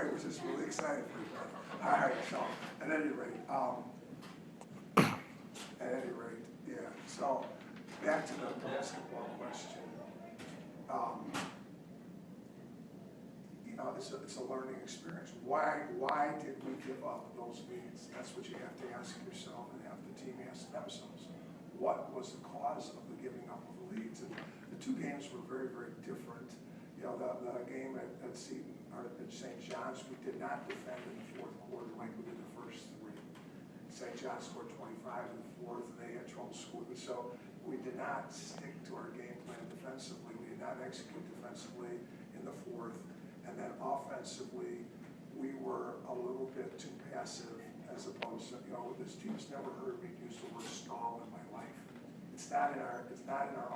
I was just really excited for you. All right, so at any rate, yeah. So back to the basketball question. It's a learning experience. Why did we give up those leads? That's what you have to ask yourself, and have the team ask themselves. What was the cause of the giving up of the leads? And the two games were very, very different. The game at Seton, or at St. John's, we did not defend in the fourth quarter like we did the first three. St. John's scored 25 in the fourth, and they had trouble scoring. So we did not stick to our game plan defensively. We did not execute defensively in the fourth. And then offensively, we were a little bit too passive, as opposed to, this team's never heard me use the word stall in my life. It's not in our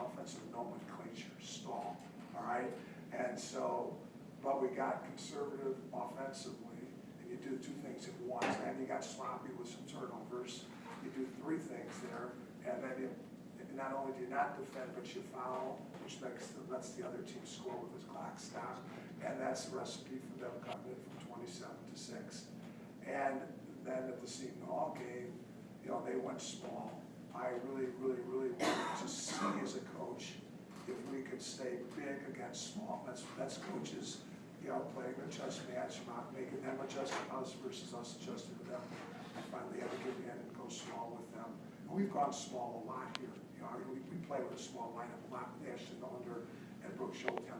offensive nomenclature, stall, all right? And so, but we got conservative offensively, and you do two things at once, and you got sloppy with some turnovers. You do three things there, and then not only do you not defend, but you foul, which lets the other team score with his clock stop. And that's the recipe for them coming in from 27 to 6. And then at the Seton Hall game, they went small. I really, really, really wanted to see as a coach if we could stay big against small. That's coaches, playing a chess match, not making them adjust to us versus us adjusting to them. I finally had to give in and go small with them. And we've gone small a lot here. We play with a small lineup a lot with Ashton Under and Brooke Georgetown.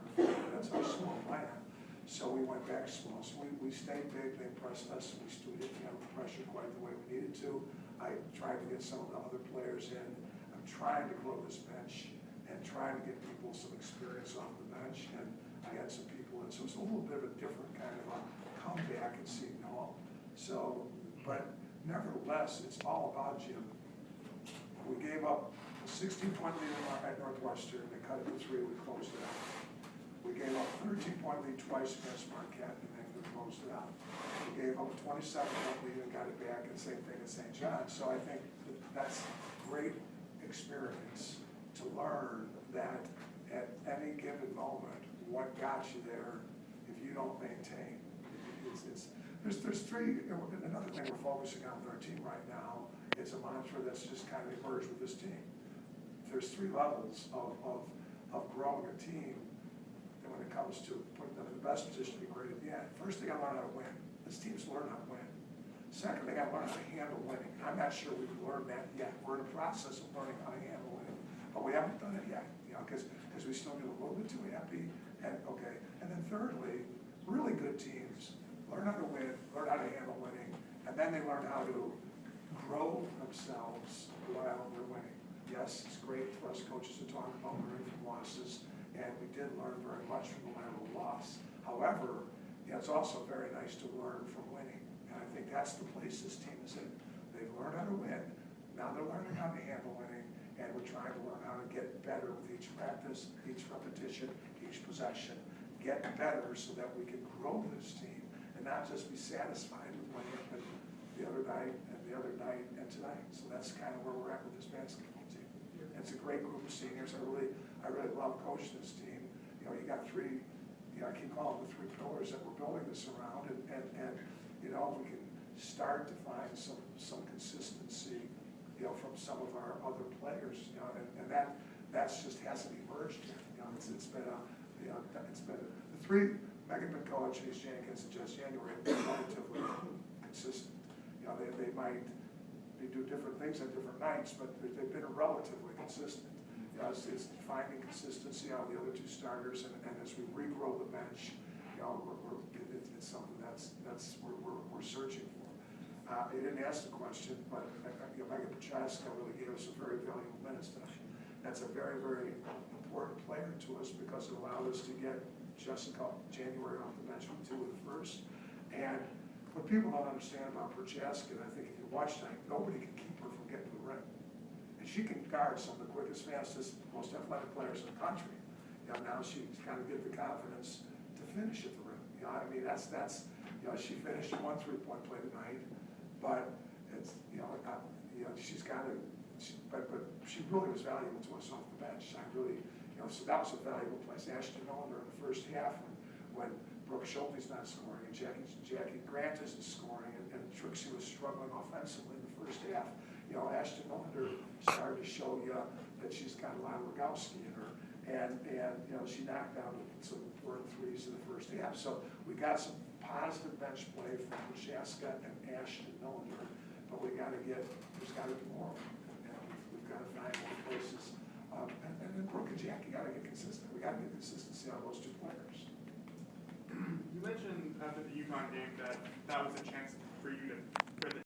That's our small lineup. So we went back small. So we stayed big. They pressed us. We didn't have the pressure quite the way we needed to. I tried to get some of the other players in. I'm trying to grow this bench and trying to get people some experience off the bench. And I had some people in. So it's a little bit of a different kind of a comeback at Seton Hall. So, but nevertheless, it's all about Jim. We gave up a 16-point lead at Northwestern. They cut it to 3. We closed it out. We gave up a 13-point lead twice against Marquette, and then we closed it out. We gave up a 27-point lead and got it back, and same thing at St. John's. So I think that's great experience to learn that at any given moment, what got you there, if you don't maintain, there's three. Another thing we're focusing on with our team right now is a mantra that's just kind of emerged with this team. There's 3 levels of growing a team, and when it comes to putting them in the best position to be great at the end. First, they got to learn how to win. This team's learn how to win. Second, they got to learn how to handle winning. I'm not sure we've learned that yet. We're in the process of learning how to handle winning, but we haven't done it yet, because we still get a little bit too happy. And then thirdly, really good teams learn how to win, learn how to handle winning, and then they learn how to grow themselves while they're winning. Yes, it's great for us coaches to talk about learning from losses, and we did learn very much from the Iowa loss. However, it's also very nice to learn from winning, and I think that's the place this team is in. They've learned how to win, now they're learning how to handle winning, and we're trying to learn how to get better with each practice, each repetition, each possession, get better so that we can grow this team and not just be satisfied with what happened the other night and tonight. So that's kind of where we're at with this basketball team. And it's a great group of seniors. I really love coaching this team. You got 3, I keep calling them the 3 pillars that we're building this around, and we can start to find some consistency, from some of our other players, and that's just hasn't emerged yet. It's been the 3 Megan Pincola, Chase Jenkins, and Jess January have been relatively consistent. They might do different things on different nights, but they've been relatively consistent. It's finding consistency out of the other 2 starters, and as we regrow the bench, it's something that's we're searching for. You didn't ask the question, but Megan Prochaska really gave us some very valuable minutes tonight. That's a very, very important player to us because it allowed us to get Jessica January off the bench with 2 of the first. And what people don't understand about Prochaska, and I think if you watch tonight, nobody can keep her from getting to the rim. And she can guard some of the quickest, fastest, most athletic players in the country. Now she's kind of get the confidence to finish at the rim. That's she finished 1 3-point play tonight, but it's she's got to. But she really was valuable to us off the bench. I really, so that was a valuable place. Ashton Miller in the first half when Brooke Schulte's not scoring, and Jackie Grant isn't scoring, and Trixie was struggling offensively in the first half. You know, Ashton Miller started to show you that she's got a lot of Rogowski in her, and you know, she knocked down some important threes in the first half. So we got some positive bench play from Jasca and Ashton Miller, but there's got to be more, and we've got to find more places. And then Brooke and Jackie got to get consistent. We got to get consistency on those two players. You mentioned after the UConn game that was a chance for you to